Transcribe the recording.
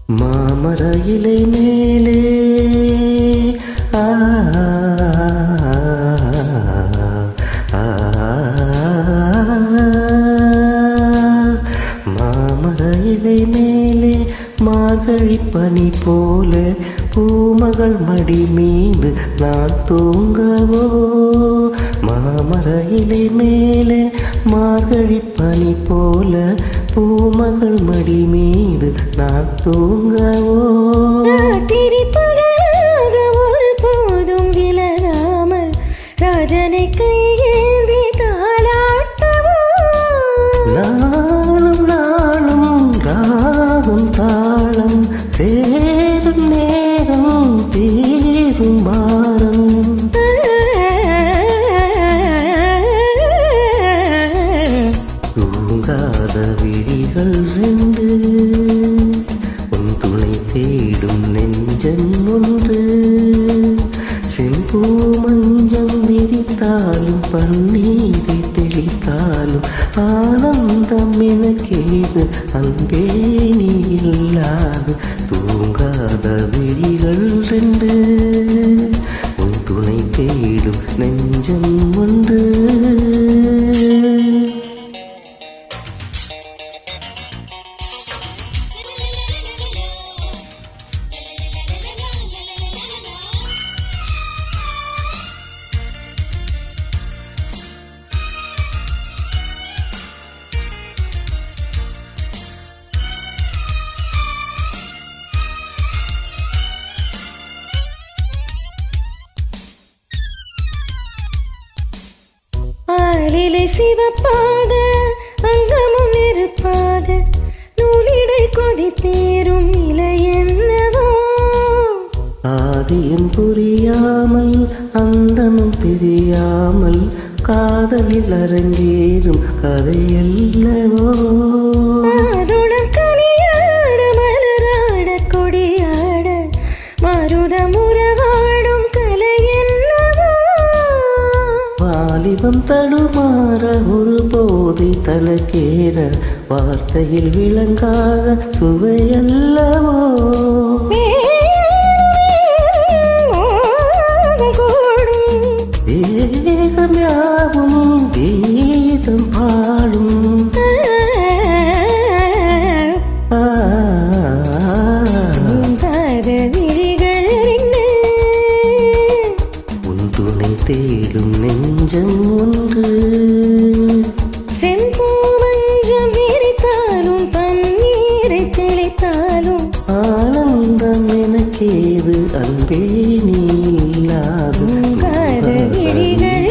மாமர இலை மேலே மாமர இலை மேலே மார்கழி பனி போல பூமகள் மடி மீது நான் தூங்கவோ. மாமர இலை மேலே மார்கழி பனி போல பூமகள் மடி மீது நான் தூங்கவோ. ஒரு போதும் விலகாமல் ராஜனை கையேந்தி தாளாட்டவோ. நாளும் நாளும் ராகம் தாளம் சேரும் நேரம் தீரும் பாரம். தூங்காத விழிகள் ரெண்டு உன் துணை தேடும் நெஞ்சம் ஒன்று. செம்பூ மஞ்சம் விரித்தாலும் பன்னீரை தெளித்தாலும் ஆனந்தம் எனக்கேது அன்பே நீ இல்லாது. தூங்காத விழிகள் ரெண்டு உன் துணை தேடும் நெஞ்சம் ஒன்று. ஆலிலை சிவப்பாக அங்கமும் நெருப்பாக நூலிடை கொதி பேரும் நிலை என்னவோ. ஆதியும் புரியாமல் அந்தமும் தெரியாமல் காதலில் அரங்கேறும் கதையல்லவோ. மாதுளம் கனியாட மலராட கொடியாட மருதம் உறவாடும் கலை என்னவோ. வாலிபம் தடுமாற ஒரு போதை தலக்கேற வார்த்தையில் விளங்காத சுவையல்லவோ. ஏகம் யாவும் கீதம் பாடும். உன் துணை தேடும் நெஞ்சம் ஒன்று. செம்பூ மஞ்சம் விரித்தாலும் பன்னீரை தெளித்தாலும் ஆனந்தம் எனக்கேது அன்பே நீ இல்லாது. விழிகள்